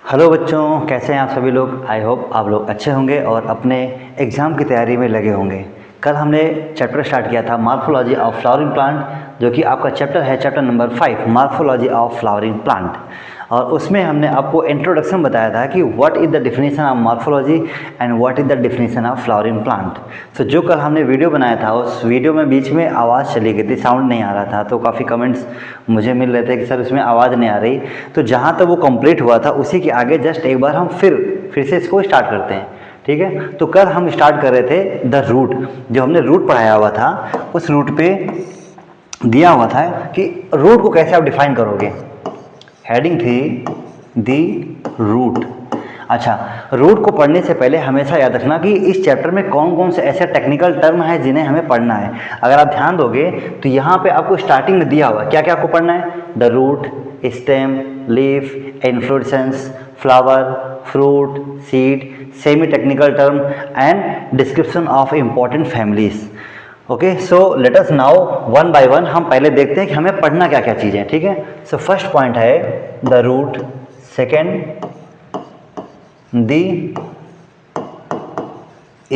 Hello बच्चों, कैसे हैं आप सभी लोग। आई होप आप लोग अच्छे होंगे और अपने एग्ज़ाम की तैयारी में लगे होंगे। कल हमने चैप्टर स्टार्ट किया था मॉर्फोलॉजी ऑफ फ्लावरिंग प्लांट, जो कि आपका चैप्टर है chapter number 5 morphology of flowering plant. और उसमें हमने आपको इंट्रोडक्शन बताया था कि what is the definition of morphology and what is the definition of flowering plant. तो जो कल हमने वीडियो बनाया था उस वीडियो में बीच में आवाज़ चली गई थी, साउंड नहीं आ रहा था, तो काफ़ी कमेंट्स मुझे मिल रहे थे कि सर इसमें आवाज़ नहीं आ रही। तो जहाँ तक वो कंप्लीट हुआ था उसी के आगे जस्ट एक बार हम फिर से इसको स्टार्ट करते हैं, ठीक है। तो कल हम स्टार्ट कर रहे थे द रूट। जो हमने रूट पढ़ाया हुआ था उस रूट पे दिया हुआ था कि रूट को कैसे आप डिफाइन करोगे। हेडिंग थी दी रूट। अच्छा, रूट को पढ़ने से पहले हमेशा याद रखना कि इस चैप्टर में कौन कौन से ऐसे टेक्निकल टर्म हैं जिन्हें हमें पढ़ना है। अगर आप ध्यान दोगे तो यहाँ पे आपको स्टार्टिंग में दिया हुआ क्या क्या आपको पढ़ना है। The root, stem, leaf, inflorescence, flower, fruit, seed, semi technical term and description of important families. Okay, so let us now one by one हम पहले देखते हैं कि हमें पढ़ना क्या क्या चीज़ें, ठीक है। सो फर्स्ट पॉइंट है the root, second the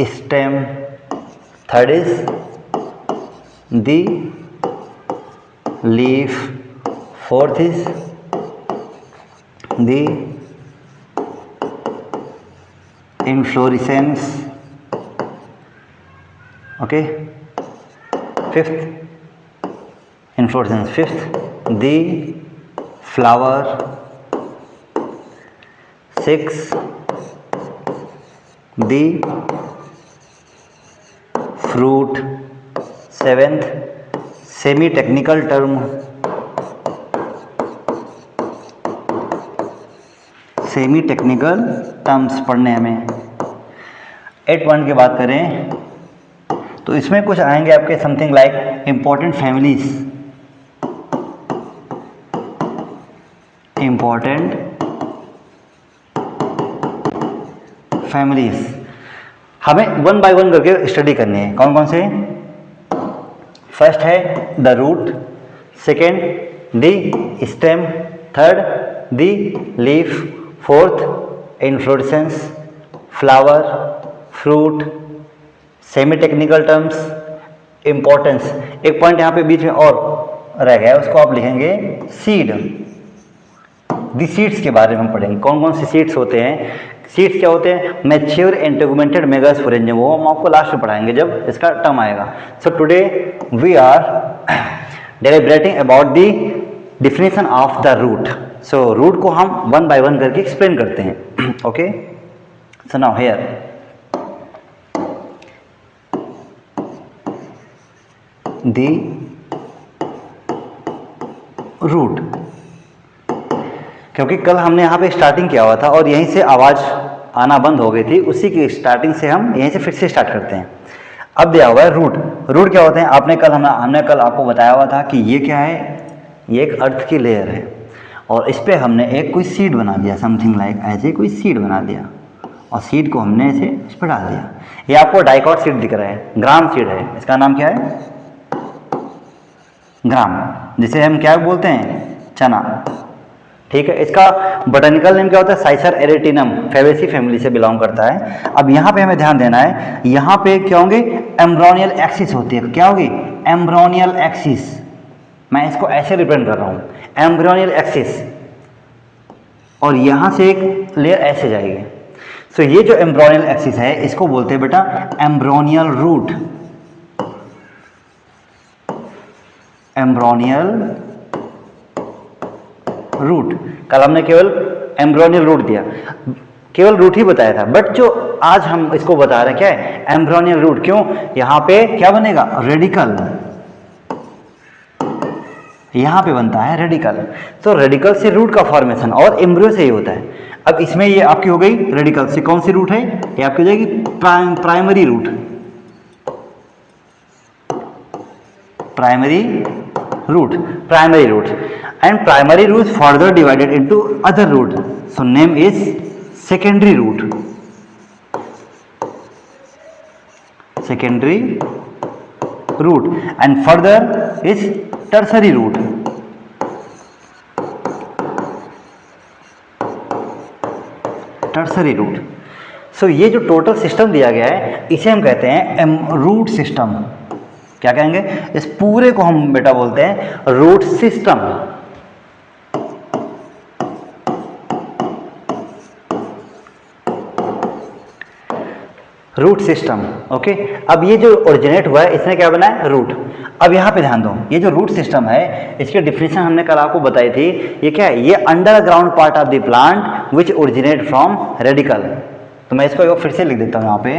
stem, third is the leaf, fourth is the inflorescence, okay, fifth inflorescence, fifth the flower, sixth the fruit, seventh semi technical term, semi technical terms पढ़ने हमें। 8 point की बात करें तो इसमें कुछ आएंगे आपके something like important families, important families हमें वन बाय वन करके स्टडी करनी है। कौन कौन से। फर्स्ट है the root, second the stem, third the leaf, fourth inflorescence, flower, fruit, semi technical terms, importance. एक पॉइंट यहाँ पे बीच में और रह गया है, उसको आप लिखेंगे सीड। दी सीड्स के बारे में हम पढ़ेंगे, कौन कौन से सीड्स होते हैं। सीड्स क्या होते हैं। मैच्योर इंटेगुमेंटेड मेगास्पोरेंजियम, वो हम आपको लास्ट में पढ़ाएंगे जब इसका टर्म आएगा। So today we are deliberating about the definition of the root. So root को हम वन बाय वन करके एक्सप्लेन करते हैं। Okay, so now here the root, क्योंकि कल हमने यहाँ पे स्टार्टिंग किया हुआ था और यहीं से आवाज़ आना बंद हो गई थी, उसी की स्टार्टिंग से हम यहीं से फिर से स्टार्ट करते हैं। अब दिया हुआ है रूट। रूट क्या होते हैं। हमने कल आपको बताया हुआ था कि ये क्या है, ये एक अर्थ की लेयर है और इस पर हमने एक कोई सीड बना दिया, समथिंग लाइक ऐसे कोई सीड बना दिया और सीड को हमने ऐसे इस पर डाल दिया। ये आपको डाइकॉट सीड दिख रहा है, ग्राम सीड है। इसका नाम क्या है, ग्राम, जिसे हम क्या बोलते हैं, चना, ठीक है। इसका बोटेनिकल नेम क्या होता है, साइसर एरेटिनम, फेबेसी फैमिली से बिलोंग करता है। अब यहाँ पे हमें ध्यान देना है, यहाँ पे क्या होंगे, एम्ब्रोनियल एक्सिस होती है। क्या होगी, एम्ब्रोनियल एक्सिस। मैं इसको ऐसे रिप्रेजेंट कर रहा हूँ, एम्ब्रोनियल एक्सिस, और यहाँ से एक लेयर ऐसे जाएगी। सो ये जो एम्ब्रोनियल एक्सिस है इसको बोलते हैं बेटा एम्ब्रोनियल रूट। एम्ब्रोनियल रूट, कल हमने केवल एम्ब्रोनियल रूट दिया, केवल रूट ही बताया था, बट जो आज हम इसको बता रहे हैं क्या है, एम्ब्रोनियल रूट। क्यों, यहाँ पे क्या बनेगा, रेडिकल, यहाँ पे बनता है रेडिकल। तो रेडिकल से रूट का फॉर्मेशन और एम्ब्रियो से ही होता है। अब इसमें ये आपकी हो गई रेडिकल से कौन सी रूट है, ये आपकी हो जाएगी primary root. Primary root, primary root, and primary root further divided into other root, so name is secondary root. Secondary root and further is tertiary root. Nursery root. So ये जो total system दिया गया है इसे हम कहते हैं root system. क्या कहेंगे? इस पूरे को हम बेटा बोलते हैं root system. Root system. Okay, अब ये जो ओरिजिनेट हुआ है इसने क्या बनाया? रूट। अब यहाँ पे ध्यान दो, ये जो रूट सिस्टम है इसकी डिफिनेशन हमने कल आपको बताई थी। ये क्या है? ये underground part of the plant which originate from radical. तो मैं इसको एक बार फिर से लिख देता हूँ यहाँ पे,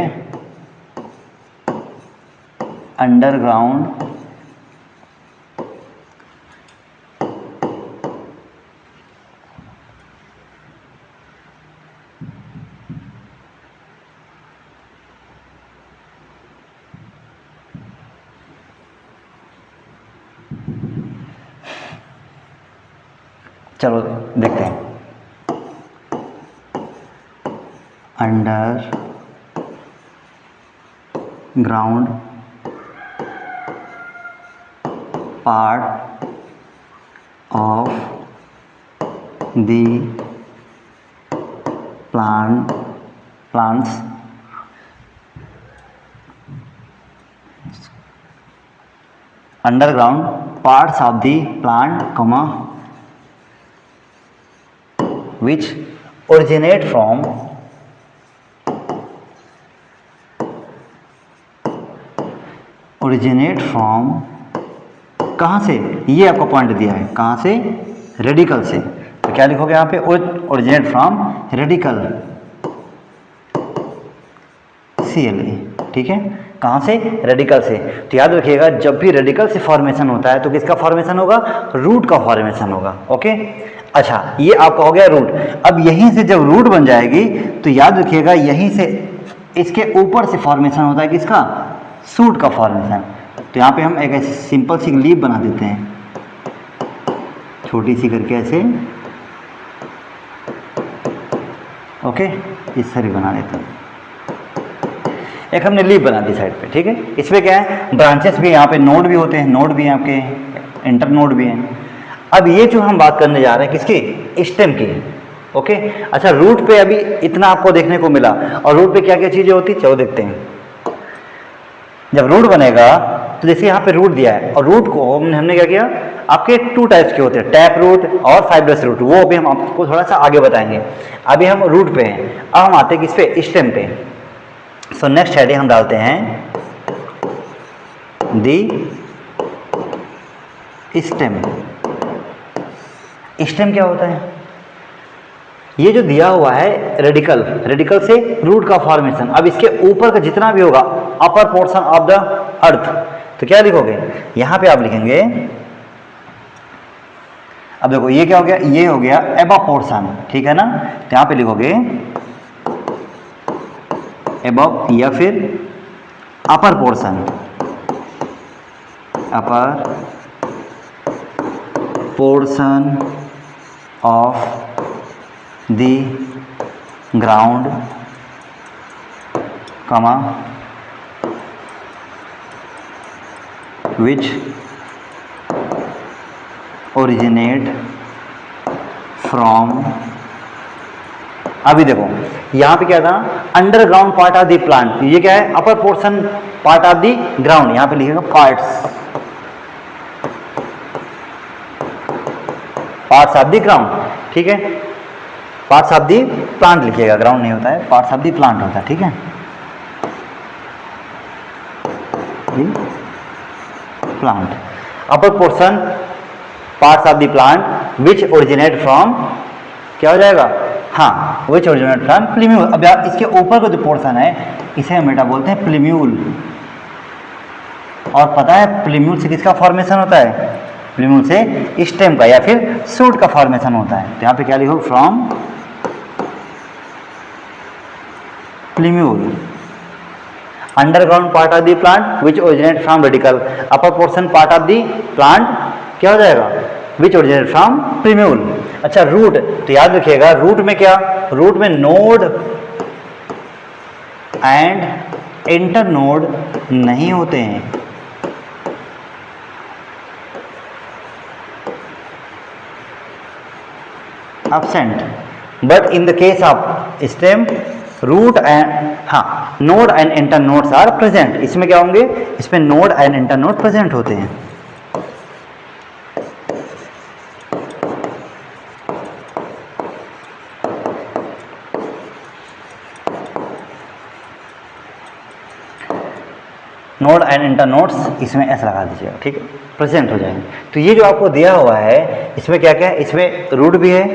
अंडरग्राउंड चलो देखते हैं। Under ground part of the plants underground parts of the plant comma which originate from कहाँ से? ये आपको पॉइंट दिया है, कहाँ से? रेडिकल से। तो क्या लिखोगे यहाँ पे? Originate from radical, CLA। ठीक है, कहाँ से? रेडिकल से। तो याद रखिएगा जब भी रेडिकल से फॉर्मेशन होता है तो किसका फॉर्मेशन होगा? रूट का फॉर्मेशन होगा। ओके, अच्छा, ये आपका हो गया रूट। अब यहीं से जब रूट बन जाएगी तो याद रखिएगा यहीं से इसके ऊपर से फॉर्मेशन होता है किसका? सूट का फॉर्मेशन। तो यहाँ पे हम एक ऐसे सिंपल सी लीफ बना देते हैं, छोटी सी करके ऐसे। ओके, इस तरह बना देते हैं। एक हमने लीफ बना दी साइड पे। ठीक है, इसमें क्या है? ब्रांचेस भी, यहाँ पे नोड भी होते हैं, नोड भी हैं आपके, इंटर नोड भी हैं। अब ये जो हम बात करने जा रहे हैं किसकी? स्टेम की। ओके, अच्छा, रूट पे अभी इतना आपको देखने को मिला, और रूट पे क्या क्या चीजें होती? चलो देखते हैं। जब रूट बनेगा तो जैसे यहाँ पे रूट दिया है, और रूट को हमने क्या किया? आपके 2 टाइप्स के होते हैं, टैप रूट और फाइब्रस रूट। वो अभी हम आपको थोड़ा सा आगे बताएंगे। अभी हम रूट पे हैं, अब हम आते हैं किस पे? स्टेम पे। सो नेक्स्ट हेडिंग हम डालते हैं दी स्टेम। स्टेम क्या होता है? ये जो दिया हुआ है रेडिकल, रेडिकल से रूट का फॉर्मेशन। अब इसके ऊपर का जितना भी होगा upper portion of the earth, तो क्या लिखोगे? यहां पे आप लिखेंगे, अब देखो ये क्या हो गया? ये हो गया एबव पोर्शन। ठीक है ना? तो यहां पे लिखोगे एबव या फिर upper portion, upper portion of the ground कमा which originate from। अभी देखो यहां पे क्या था? Underground part of the plant. ये क्या है? Upper portion part of the ground. यहां पे लिखेगा पार्ट्स ऑफ द ग्राउंड। ठीक है, पार्ट्स ऑफ द प्लांट लिखिएगा, ग्राउंड नहीं होता है, पार्ट्स ऑफ द प्लांट होता है। ठीक है, plant upper portion parts of the plant which originate from, क्या हो जाएगा? हाँ, विच ओरिजिनेट फ्रॉम प्लीम्यूल। अब यार इसके ऊपर का जो पोर्शन है इसे हम बेटा बोलते हैं प्लीम्यूल। और पता है प्लीम्यूल से किसका फॉर्मेशन होता है? प्लीम्यूल से स्टेम का या फिर सूट का फॉर्मेशन होता है। तो यहाँ पे क्या लिखो? From प्लीम्यूल। Underground part of the plant which originate from radical, upper portion part of the plant क्या हो जाएगा? विच ओरिजिनेट फ्रॉम प्लीम्यूल। अच्छा, रूट, तो याद रखिएगा रूट में क्या? रूट में नोड एंड इंटर नोड नहीं होते हैं। absent, but in the case of stem, root and, हाँ, node and internodes are present. इसमें क्या होंगे, इसमें node and internode present होते हैं। नोड एंड इंटर नोड्स इसमें ऐसा लगा दीजिएगा, ठीक है, प्रेजेंट हो जाएंगे। तो ये जो आपको दिया हुआ है इसमें क्या क्या है, इसमें रूट भी है,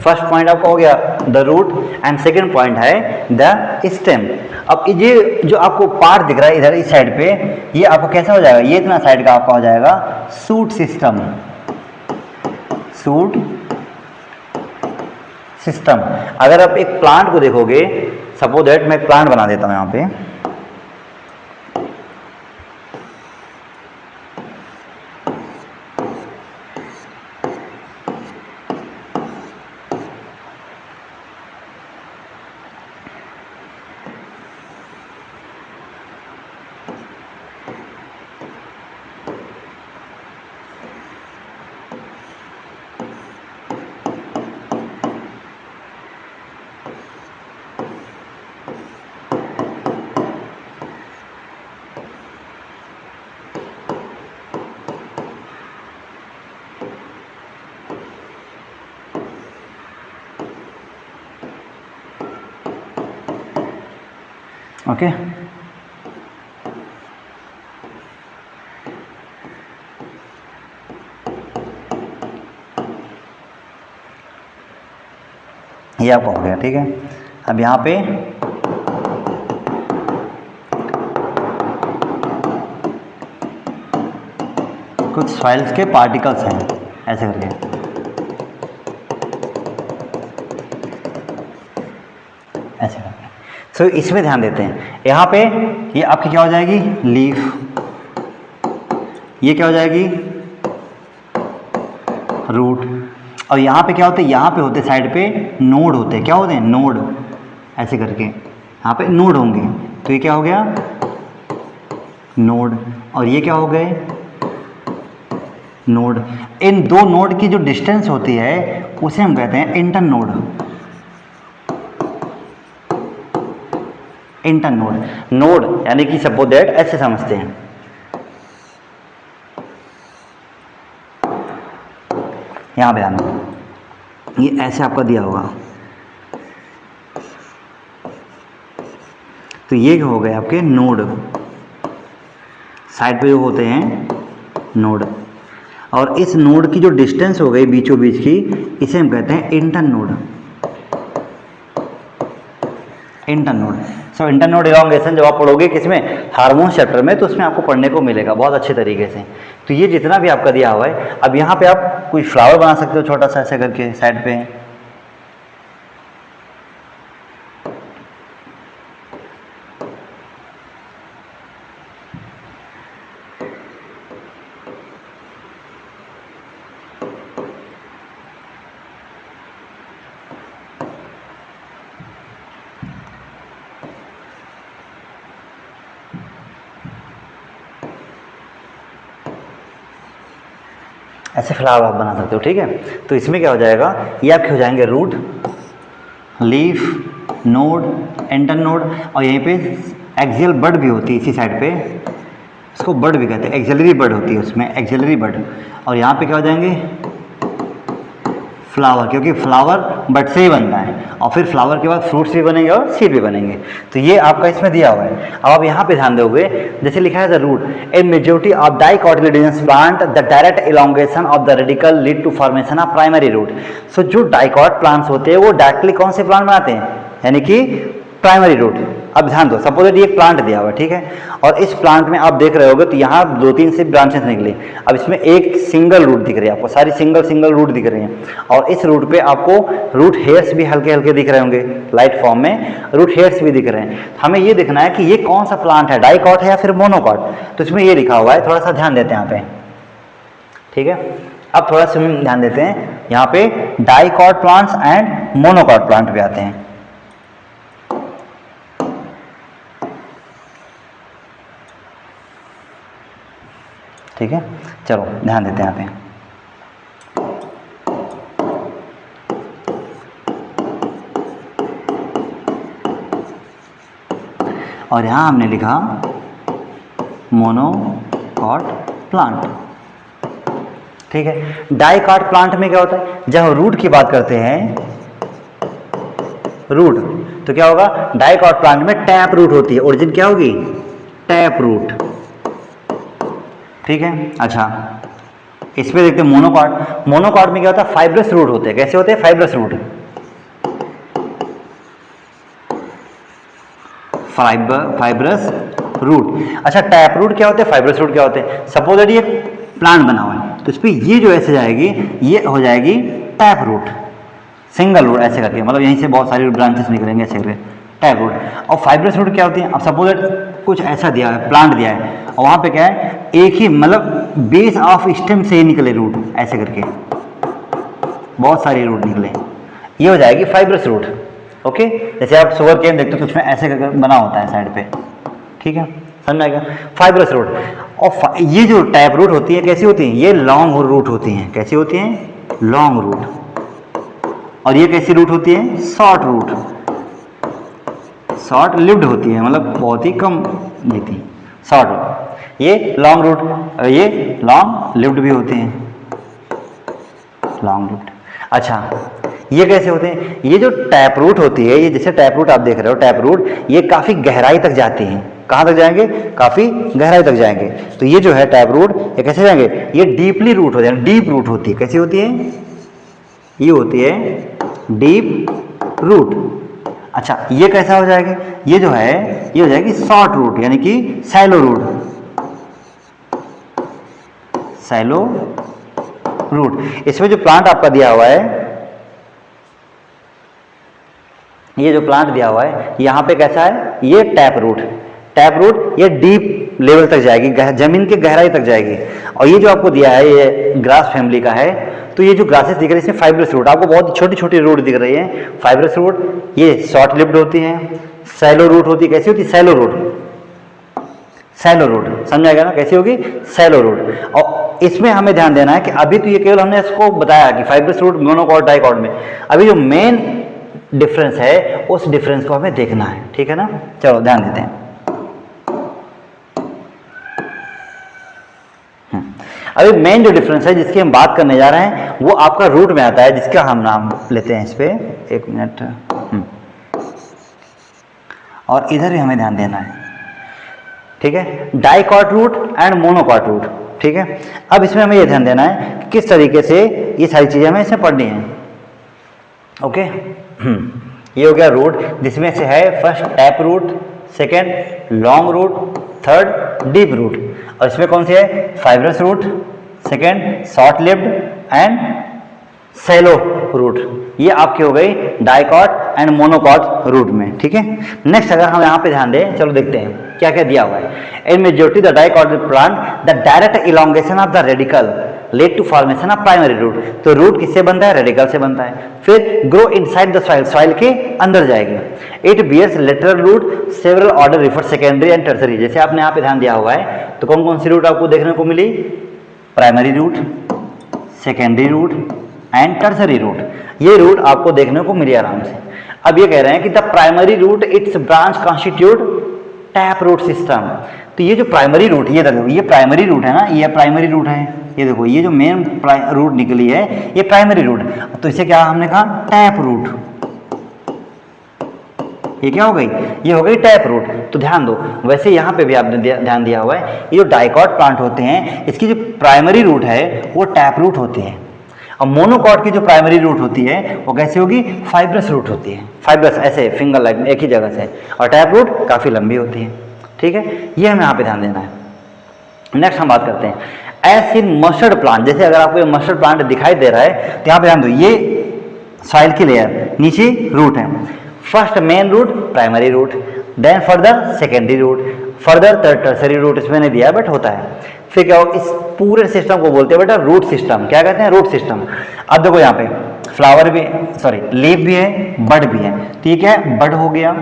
फर्स्ट पॉइंट आपका हो गया the root and second point है द स्टेम। अब ये जो आपको पार्ट दिख रहा है इधर इस साइड पे, ये आपको कैसा हो जाएगा, ये इतना साइड का आपका हो जाएगा सूट सिस्टम, सूट सिस्टम। अगर आप एक प्लांट को देखोगे, सपोज दैट मैं एक प्लांट बना देता हूं यहां पे, ओके, ये आपका हो गया, ठीक है। अब यहाँ पे कुछ सॉइल्स के पार्टिकल्स हैं, ऐसे करके, ऐसे करके। सो इसमें ध्यान देते हैं, यहाँ पे ये आपकी क्या हो जाएगी, लीफ, ये क्या हो जाएगी, रूट, और यहाँ पे क्या होते हैं, यहाँ पे होते साइड पे नोड होते हैं, क्या होते हैं, नोड, ऐसे करके यहाँ पे नोड होंगे। तो ये क्या हो गया, नोड, और ये क्या हो गए, नोड। इन दो नोड की जो डिस्टेंस होती है उसे हम कहते हैं inter node, inter node. Node यानी कि सपोज दैट ऐसे समझते हैं, यहां पे आना, ये ऐसे आपका दिया होगा, तो ये हो गए आपके नोड, साइड पे जो होते हैं नोड, और इस नोड की जो डिस्टेंस हो गई बीचों बीच की, इसे हम कहते हैं इंटर नोड, इंटर नोड। सो इंटर नोड इलॉन्गेशन जब आप पढ़ोगे किसमें, हार्मोन चैप्टर में, तो उसमें आपको पढ़ने को मिलेगा बहुत अच्छे तरीके से। तो ये जितना भी आपका दिया हुआ है, अब यहाँ पे आप कोई फ्लावर बना सकते हो छोटा सा ऐसे करके साइड पे, ऐसे फ्लावर आप बना सकते हो, ठीक है। तो इसमें क्या हो जाएगा, ये आपके हो जाएंगे root, leaf, node, internode, और यहीं पे एक्सियल बड भी होती है इसी साइड पे, इसको बड भी कहते हैं, एक्सिलरी बड होती है उसमें, एक्सिलरी बड। और यहाँ पे क्या हो जाएंगे, फ्लावर, क्योंकि फ्लावर बड से ही बनता है, और फिर फ्लावर के बाद फ्रूट्स भी बनेंगे और सीड भी बनेंगे। तो ये आपका इसमें दिया हुआ है। अब आप यहाँ पे ध्यान दोगे, जैसे लिखा है the root, in majority of dicotyledonous plant the direct elongation of the radicle lead to formation of primary root. So जो डाइकॉट प्लांट्स होते हैं वो डायरेक्टली कौन से प्लांट बनाते हैं, यानी कि प्राइमरी रूट। अब ध्यान दो, सपोज ये प्लांट दिया हुआ है, ठीक है, और इस प्लांट में आप देख रहे होगे तो यहाँ 2-3 से ब्रांचेस निकली। अब इसमें एक सिंगल रूट दिख रही है आपको, सारी सिंगल रूट दिख रही हैं, और इस रूट पे आपको रूट हेयर्स भी हल्के हल्के दिख रहे होंगे, लाइट फॉर्म में रूट हेयर्स भी दिख रहे हैं। हमें ये देखना है कि ये कौन सा प्लांट है, डाइकॉट है या फिर मोनोकॉट। तो इसमें ये लिखा हुआ है, थोड़ा सा ध्यान देते हैं यहाँ पे, ठीक है। अब थोड़ा सा ध्यान देते हैं, यहाँ पे dicot plants and monocot plant भी आते हैं, ठीक है। चलो ध्यान देते हैं यहाँ पे, और यहाँ हमने लिखा मोनोकॉट प्लांट। ठीक है। डाइकॉट प्लांट में क्या होता है, जब हम रूट की बात करते हैं, रूट, तो क्या होगा, डाइकॉट प्लांट में टैप रूट होती है। ओरिजिन क्या होगी, टैप रूट। ठीक है। अच्छा, इसमें देखते हैं मोनोकॉट। मोनोकॉट में क्या होता है, फाइब्रस रूट होते हैं। कैसे होते हैं, फाइब्रस रूट, फाइब्रस रूट। अच्छा, टैप रूट क्या होते हैं, फाइब्रस रूट क्या होते हैं। सपोज दैट ये प्लांट बना हुआ है, तो इस पर ये जो ऐसे जाएगी, ये हो जाएगी टैप रूट, सिंगल रूट ऐसे करके, मतलब यहीं से बहुत सारी ब्रांचेस निकलेंगे ऐसे करके, टैप रूट। और फाइब्रस रूट क्या होती है, अब सपोज दैट कुछ ऐसा दिया है, प्लांट दिया है, और वहाँ पे क्या है, एक ही मतलब बेस ऑफ स्टेम से ही निकले रूट ऐसे करके, बहुत सारी रूट निकले, ये हो जाएगी फाइब्रस रूट। ओके, जैसे आप शुगर केन देखते हो तो उसमें ऐसे करके बना होता है साइड पे। ठीक है, समझ आएगा, फाइब्रस रूट। और ये जो टैप रूट होती है कैसी होती है, ये लॉन्ग रूट होती हैं। कैसी होती हैं, लॉन्ग रूट। और ये कैसी रूट होती है, शॉर्ट रूट, शॉर्ट लिव्ड होती है, मतलब बहुत ही कम लेती है, शॉर्ट रूट। ये लॉन्ग रूट, ये लॉन्ग लिव्ड भी होते हैं, लॉन्ग लिव्ड। अच्छा, ये कैसे होते हैं, ये जो टैप रूट होती है, ये जैसे टैप रूट आप देख रहे हो, टैप रूट ये काफ़ी गहराई तक जाती हैं। कहाँ तक जाएंगे, काफ़ी गहराई तक जाएंगे। तो ये जो है टैप रूट, ये कैसे जाएंगे, ये डीपली रूट होते हैं, डीप रूट होती है। कैसी होती है, ये होती है डीप रूट। अच्छा, ये कैसा हो जाएगा, ये जो है ये हो जाएगी शॉर्ट रूट, यानी कि सैलो रूट, सैलो रूट। इसमें जो प्लांट आपका दिया हुआ है, ये जो प्लांट दिया हुआ है, यहाँ पे कैसा है, ये टैप रूट। टैप रूट ये डीप लेवल तक जाएगी, जमीन के गहराई तक जाएगी। और ये जो आपको दिया है, ये ग्रास फैमिली का है, तो ये जो ग्रासेस दिख रही है, इसमें फाइब्रस रूट, आपको बहुत छोटी छोटी रूट दिख रही है, फाइब्रस रूट। ये शॉर्ट लिव्ड होती हैं, सैलो रूट होती है। कैसी होती है, सैलो रूट, सैलो रूट, समझ आएगा ना, कैसी होगी, सैलो रूट। और इसमें हमें ध्यान देना है कि अभी तो ये केवल हमने इसको बताया कि फाइब्रस रूट, मोनोकॉट, डाइकॉट में, अभी जो मेन डिफरेंस है उस डिफरेंस को हमें देखना है। ठीक है ना, चलो ध्यान देते हैं। अभी मेन जो डिफरेंस है जिसकी हम बात करने जा रहे हैं, वो आपका रूट में आता है, जिसका हम नाम लेते हैं इस पे, एक मिनट, और इधर भी हमें ध्यान देना है। ठीक है, dicot root and monocot root. ठीक है, अब इसमें हमें ये ध्यान देना है कि किस तरीके से ये सारी चीजें हमें इसमें पढ़नी है। ओके, ये हो गया रूट, जिसमें से है first tap root, second long root, third deep root, और इसमें कौन सी है, fibrous root, second short lived and shallow root. ये आपकी हो गई डाइकॉट एंड मोनोकॉट रूट में। ठीक है, नेक्स्ट अगर हम यहाँ पे ध्यान दें, चलो देखते हैं क्या क्या दिया हुआ है। In majority the dicot plant the direct elongation of the radicle led to formation of primary root. तो रूट किससे बनता है, रेडिकल से बनता है। फिर grow inside the soil, soil के अंदर जाएगी। It bears lateral root several order refer secondary and tertiary. जैसे आपने यहाँ पे ध्यान दिया हुआ है, तो कौन कौन सी रूट आपको देखने को मिली, primary root, secondary root and tertiary root. ये रूट आपको देखने को मिली आराम से। अब ये कह रहे हैं कि the primary root its branch constitute tap root system. तो ये जो प्राइमरी रूट, ये देखो, ये प्राइमरी रूट है ना, ये प्राइमरी रूट है, ये देखो, ये जो मेन रूट निकली है ये प्राइमरी रूट। तो इसे क्या हमने कहा, टैप रूट। ये क्या हो गई, ये हो गई टैप रूट। तो ध्यान दो, वैसे यहाँ पे भी आपने ध्यान दिया हुआ है, ये जो डाइकॉट प्लांट होते हैं, इसकी जो प्राइमरी रूट है वो टैप रूट होती है। और मोनोकॉट की जो प्राइमरी रूट होती है वो कैसे होगी, फाइब्रस रूट होती है, फाइब्रस ऐसे फिंगर लाइक एक ही जगह से, और टैप रूट काफ़ी लंबी होती है। ठीक है, ये हमें यहाँ पे ध्यान देना है। नेक्स्ट हम बात करते हैं एस इन मस्टर्ड प्लांट। जैसे अगर आपको ये मस्टर्ड प्लांट दिखाई दे रहा है, तो यहाँ पे ध्यान दो, ये सॉइल की लेयर, नीचे रूट है। First main root primary root, then further secondary root, further tertiary root इसमें नहीं दिया बट होता है। फिर क्या होगा, इस पूरे सिस्टम को बोलते हैं बेटा रूट सिस्टम। क्या कहते हैं, रूट सिस्टम। अब देखो यहाँ पे फ्लावर भी, सॉरी लीफ भी है, बड भी है। तो ये क्या है, बड हो गया,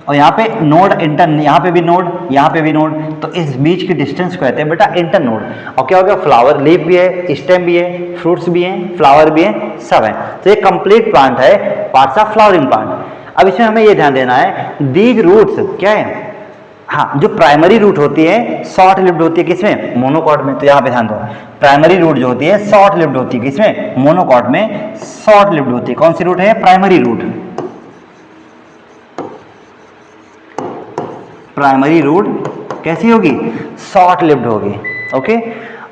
और यहाँ पे नोड इंटर, यहाँ पे भी नोड, यहाँ पे भी नोड, तो इस बीच की डिस्टेंस को कहते हैं बेटा इंटर नोड। और क्या हो गया, फ्लावर, लीफ भी है, स्टेम भी है, फ्रूट्स भी हैं, फ्लावर भी है, सब है। तो ये कंप्लीट प्लांट है, पार्ट्स ऑफ फ्लावरिंग प्लांट। अब इसमें हमें ये ध्यान देना है, दीज रूट्स क्या है, हाँ, जो प्राइमरी रूट होती है शॉर्ट लिव्ड होती है किसमें, मोनोकॉट में। तो यहाँ पे ध्यान दो, प्राइमरी रूट जो होती है शॉर्ट लिव्ड होती है किसमें, मोनोकॉट में शॉर्ट लिव्ड होती है। कौन सी रूट है, प्राइमरी रूट। प्राइमरी रूट कैसी होगी, शॉर्ट लिव्ड होगी। ओके,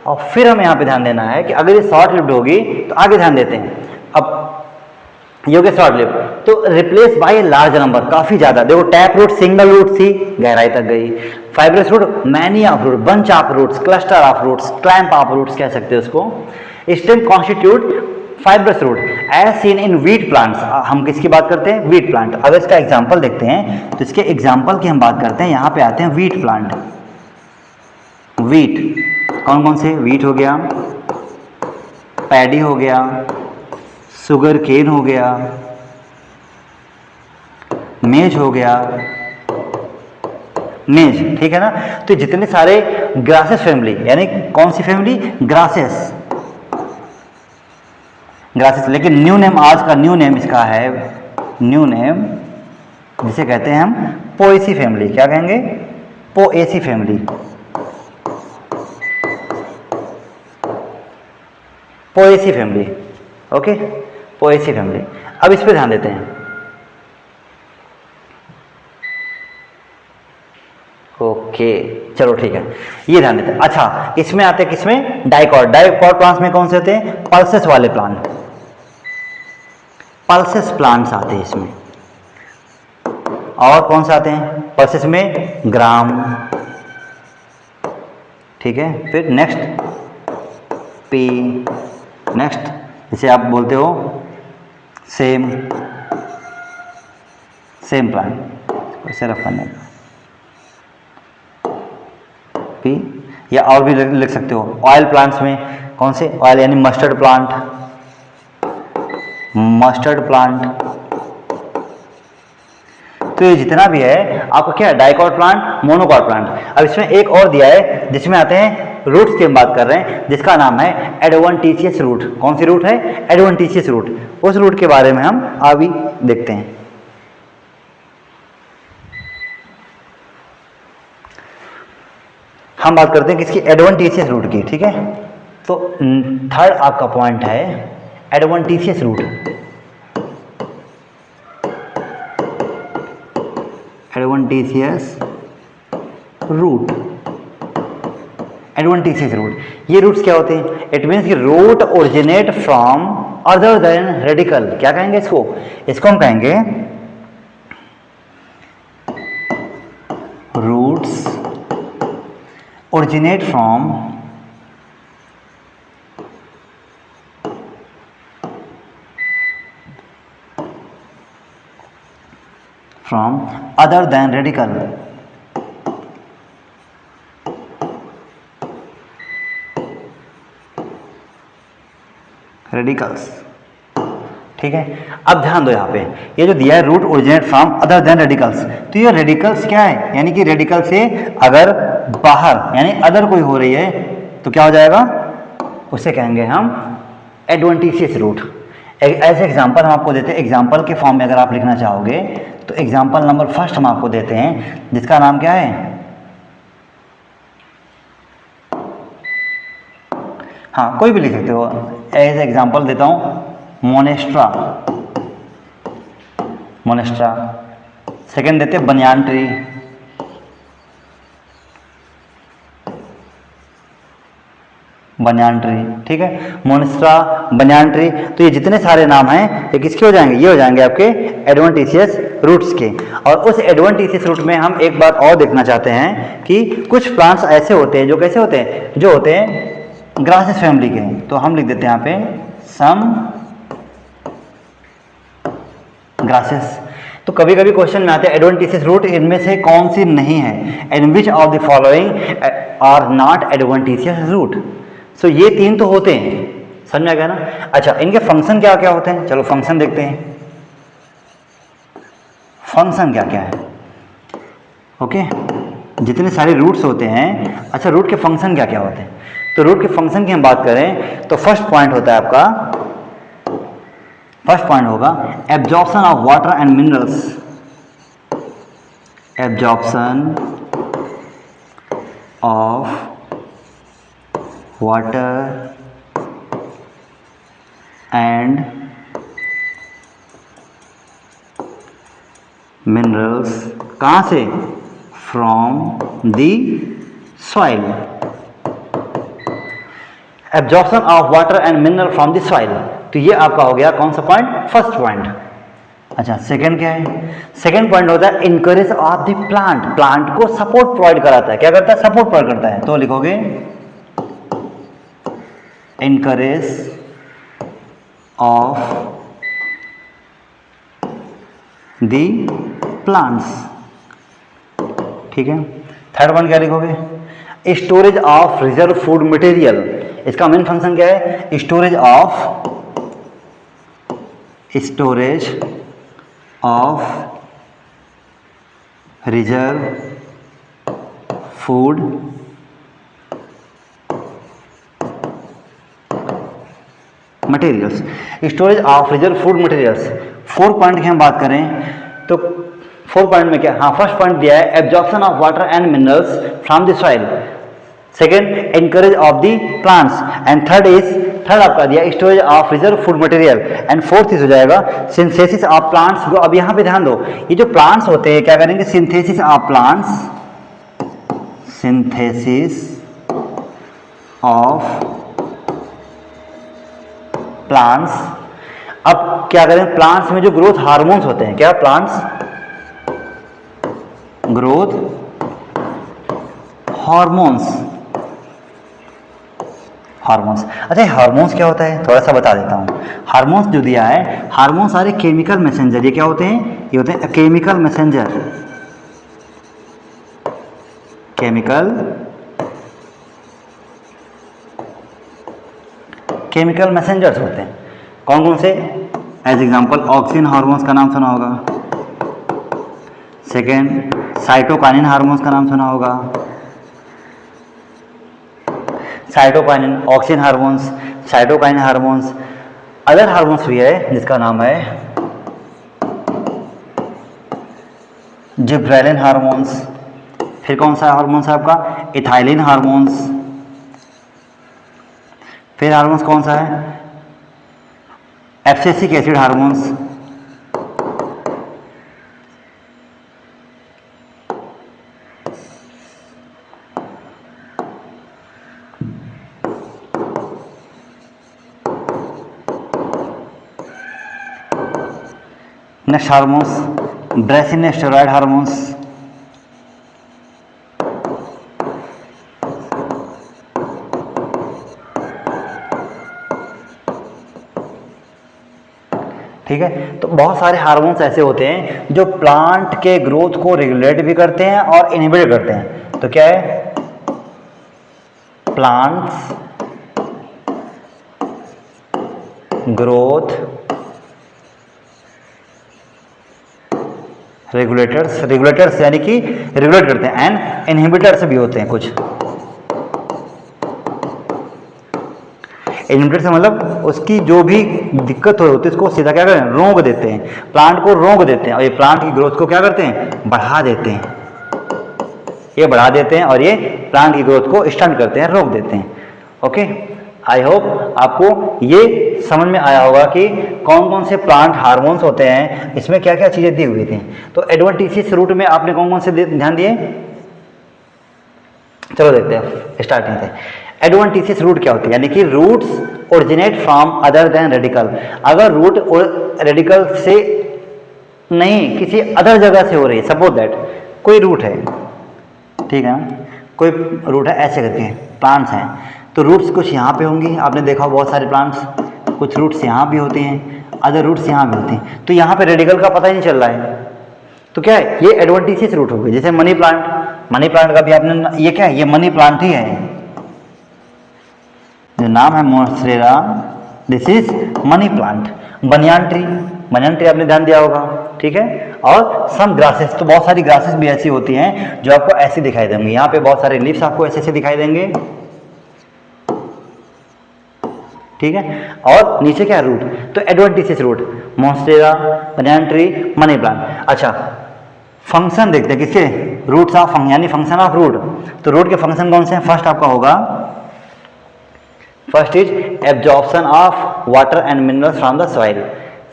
और फिर हमें यहाँ पे ध्यान देना है कि अगर ये शॉर्ट लिव्ड होगी तो आगे ध्यान देते हैं। अब ये हो गया शॉर्ट लिव्ड, तो रिप्लेस बाय लार्ज नंबर, काफी ज्यादा। देखो टैप रूट सिंगल रूट थी, गहराई तक गई। Fibrous root many of root, bunch of roots, cluster of roots, clamp of roots कह सकते हैं उसको। Stem constitute fibrous root as seen in wheat plants. हम किसकी बात करते हैं, वीट प्लांट। अगर इसका एग्जांपल देखते हैं तो इसके एग्जांपल की हम बात करते हैं। यहाँ पे आते हैं वीट प्लांट। वीट कौन कौन से, वीट हो गया, पैडी हो गया, सुगर केन हो गया, मेज हो गया, मेज, ठीक है ना। तो जितने सारे ग्रासेस फैमिली, यानी कौन सी फैमिली, ग्रासेस, ग्रासेस। लेकिन न्यू नेम, आज का न्यू नेम इसका है, न्यू नेम जिसे कहते हैं हम पोएसी फैमिली। क्या कहेंगे, Poaceae family, Poaceae family. Okay, Poaceae family. अब इस पे ध्यान देते हैं। ओके, चलो ठीक है, ये ध्यान देते हैं। अच्छा, इसमें आते हैं किसमें, डाइकॉट। डाइकॉट प्लांट्स में कौन से होते हैं, पल्सेस वाले प्लांट, पल्सेस प्लांट्स आते हैं इसमें। और कौन से आते हैं पल्सेस में, ग्राम, ठीक है। फिर नेक्स्ट पी, नेक्स्ट जिसे आप बोलते हो सेम, सेम प्लांट, इसे रफ करने का पी। या और भी लिख सकते हो। ऑयल प्लांट्स में कौन से, ऑयल यानी मस्टर्ड प्लांट, मस्टर्ड प्लांट। तो ये जितना भी है आपको क्या है, डाइकॉट प्लांट, मोनोकॉट प्लांट। अब इसमें एक और दिया है जिसमें आते हैं रूट्स की हम बात कर रहे हैं, जिसका नाम है एडवेंटिशियस रूट। कौन सी रूट है, एडवेंटिशियस रूट। उस रूट के बारे में हम अभी देखते हैं। हम बात करते हैं किसकी, एडवेंटिशियस रूट की, ठीक है। तो थर्ड आपका पॉइंट है adventitious root. Adventitious root, adventitious root. ये रूट्स क्या होते हैं, इट मीन्स कि root originate from other than radicle. क्या कहेंगे इसको, इसको हम कहेंगे roots originate from other than radicle. Radicles, ठीक है। अब ध्यान दो, यहाँ पे ये जो दिया है root originate from other than radicles, तो ये रेडिकल्स क्या है, यानी कि रेडिकल से अगर बाहर यानी अदर कोई हो रही है तो क्या हो जाएगा, उसे कहेंगे हम एडवेंटिशियस रूट। ऐसे एग्जांपल हम आपको देते हैं, एग्जांपल के फॉर्म में अगर आप लिखना चाहोगे तो एग्जांपल नंबर फर्स्ट हम आपको देते हैं, जिसका नाम क्या है, हाँ कोई भी लिख सकते हो। एज एग्जांपल देता हूं मोनेस्ट्रा, मोनेस्ट्रा। सेकेंड देते हैं बनियान ट्री, बनियान ट्री, ठीक है। मोनेस्ट्रा, बनियान ट्री। तो ये जितने सारे नाम हैं ये किसके हो जाएंगे, ये हो जाएंगे आपके एडवेंटिशियस रूट्स के। और उस एडवेंटिशियस रूट में हम एक बात और देखना चाहते हैं कि कुछ प्लांट्स ऐसे होते हैं जो कैसे होते हैं, जो होते हैं ग्रासेस फैमिली के। तो हम लिख देते हैं यहाँ पे सम ग्रासेस। तो कभी कभी क्वेश्चन में आते हैं एडवेंटिशियस रूट इनमें से कौन सी नहीं है, and which of the following are not adventitious root. So ये तीन तो होते हैं, समझ में आ गया ना। अच्छा, इनके फंक्शन क्या क्या होते हैं, चलो फंक्शन देखते हैं, फंक्शन क्या क्या है। ओके, जितने सारे रूट्स होते हैं, अच्छा रूट के फंक्शन क्या क्या होते हैं। तो रूट के फंक्शन की हम बात करें तो फर्स्ट पॉइंट होता है आपका, फर्स्ट पॉइंट होगा absorption of water and minerals, absorption of water and minerals, कहाँ से? From the soil, absorption of water and mineral from the soil. तो ये आपका हो गया कौन सा पॉइंट? First point. अच्छा, सेकंड क्या है? सेकंड पॉइंट होता है encourage of the plant, plant को सपोर्ट प्रोवाइड कराता है। क्या करता है? सपोर्ट प्रोवाइड करता है। तो लिखोगे इनकरेज ऑफ द प्लांट्स, ठीक है। थर्ड पॉइंट क्या लिखोगे? Storage of reserve food material, इसका मेन फंक्शन क्या है? Storage of reserve food materials, storage of reserve food materials. 4 point की हम बात करें तो 4 पॉइंट में क्या? हाँ, फर्स्ट पॉइंट दिया है absorption of water and minerals from the soil, second encourage of the plants, and third आपका दिया storage of reserve food material, and fourth हो जाएगा सिंथेसिस ऑफ प्लांट्स। अब यहाँ पे ध्यान दो, ये जो प्लांट्स होते हैं क्या करेंगे? Synthesis of plants, synthesis of plants. अब क्या करें? प्लांट्स में जो ग्रोथ हार्मोन्स होते हैं, क्या? Plants growth hormones, hormones. अच्छा, हार्मोन्स क्या होता है? थोड़ा सा बता देता हूँ। हार्मोन्स जो दिया है, हार्मोन्स सारे केमिकल मैसेंजर। ये क्या होते हैं? ये होते हैं केमिकल मैसेंजर, केमिकल मैसेंजर्स होते हैं। कौन कौन से? एज एग्जांपल ऑक्सिन हार्मोन्स का नाम सुना होगा, सेकेंड साइटोकाइनिन हार्मोन्स का नाम सुना होगा, cytokinin, auxin hormones, cytokinin hormones. Other hormones भी है जिसका नाम है जिब्रेलिन हार्मोन्स। फिर कौन सा हार्मोन्स है आपका? Ethylene hormones. फिर हार्मोन्स कौन सा है? Abscisic acid hormones. Next hormones brassinosteroid hormones. ठीक है, तो बहुत सारे हार्मोन्स ऐसे होते हैं जो प्लांट के ग्रोथ को रेगुलेट भी करते हैं और इनहिबिट करते हैं। तो क्या है? प्लांट्स ग्रोथ रेगुलेटर्स यानी कि रेगुलेट करते हैं, एंड इनहिबिटर्स भी होते हैं कुछ। इनहिबिटर से मतलब उसकी जो भी दिक्कत होती है उसको सीधा क्या करें? रोक देते हैं, प्लांट को रोक देते हैं, और ये प्लांट की ग्रोथ को क्या करते हैं? बढ़ा देते हैं। ये बढ़ा देते हैं और ये प्लांट की ग्रोथ को स्टंट करते हैं, रोक देते हैं। ओके, आई होप आपको ये समझ में आया होगा कि कौन कौन से प्लांट हार्मोन्स होते हैं, इसमें क्या क्या चीज़ें दी हुई थी। तो एडवेंटिशियस रूट में आपने कौन कौन से ध्यान दिए? चलो देखते हैं स्टार्टिंग से। एडवेंटिशियस रूट क्या होती है? यानी कि roots originate from other than radicle. अगर रूट रेडिकल से नहीं, किसी अदर जगह से हो रही है, सपोज दैट कोई रूट है, ठीक है, कोई रूट है, ऐसे करके प्लांट्स हैं, तो रूट्स कुछ यहाँ पे होंगी, आपने देखा बहुत सारे प्लांट्स, कुछ रूट्स यहाँ भी होते हैं, अदर रूट्स यहाँ भी होते हैं, तो यहाँ पे रेडिकल का पता ही नहीं चल रहा है। तो क्या है? ये एडवेंटिशियस रूट हो गई। जैसे मनी प्लांट का भी आपने, ये क्या है? ये मनी प्लांट ही है, जो नाम है monstera, this is money plant. Banyan tree आपने ध्यान दिया होगा, ठीक है। और सम ग्रासेस, तो बहुत सारी ग्रासेस भी ऐसी होती हैं जो आपको ऐसी दिखाई देंगी। यहाँ पे बहुत सारे लीव्स आपको ऐसे दिखाई देंगे, ठीक है। और नीचे क्या? रूट। तो adventitious root, monstera, banyan tree, money plant. अच्छा, फंक्शन देखते हैं किसके? रूट्स ऑफ, यानी फंक्शन ऑफ रूट। तो रूट के फंक्शन कौन से हैं? फर्स्ट आपका होगा, first is absorption of water and minerals from the soil.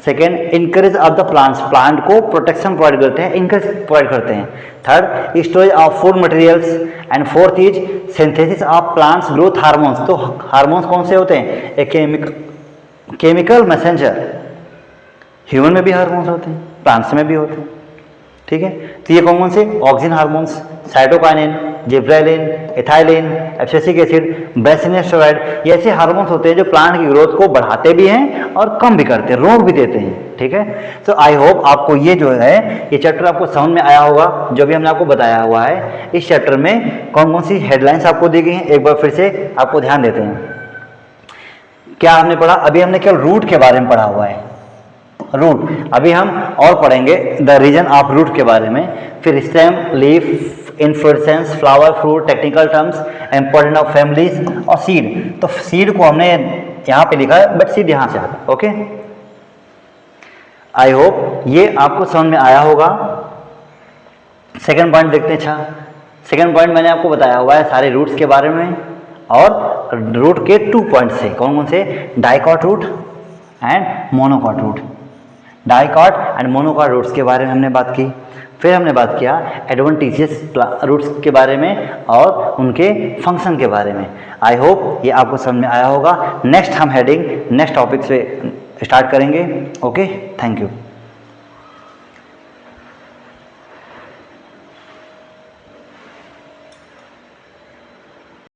Second, anchorage of the plants, plant को प्रोटेक्शन प्रोवाइड करते हैं, इंकरेज प्रोवाइड करते हैं। Third, storage of food materials. And fourth is synthesis of plants growth hormones. तो hormones कौन से होते हैं? A chemical messenger. ह्यूमन में भी हार्मोन्स होते हैं, प्लांट्स में भी होते हैं, ठीक है। तो ये कौन कौन से? Auxin hormones, cytokinin, gibberellin, ethylene, abscisic acid, brassinosteroid, ये ऐसे हार्मोन्स होते हैं जो प्लांट की ग्रोथ को बढ़ाते भी हैं और कम भी करते हैं, रोक भी देते हैं, ठीक है। तो आई होप आपको ये जो है ये चैप्टर आपको समझ में आया होगा, जो भी हमने आपको बताया हुआ है। इस चैप्टर में कौन कौन सी हेडलाइंस आपको दी गई हैं, एक बार फिर से आपको ध्यान देते हैं। क्या हमने पढ़ा? अभी हमने केवल रूट के बारे में पढ़ा हुआ है, रूट। अभी हम और पढ़ेंगे द रीजन ऑफ रूट के बारे में, फिर stem, leaf, inflorescence, flower, fruit, technical terms, important of families और सीड। तो सीड को हमने यहाँ पे लिखा है, बट सीड यहाँ से आता है, ओके। आई होप ये आपको समझ में आया होगा। सेकंड पॉइंट देखते हैं। अच्छा, सेकंड पॉइंट मैंने आपको बताया हुआ है सारे रूट्स के बारे में, और रूट के 2 पॉइंट से, कौन कौन से? Dicot root and monocot root. Dicot and monocot roots के बारे में हमने बात की। फिर हमने बात किया एडवेंटिशियस रूट्स के बारे में और उनके फंक्शन के बारे में। आई होप ये आपको समझ में आया होगा। नेक्स्ट हम हेडिंग नेक्स्ट टॉपिक से स्टार्ट करेंगे। Okay, thank you.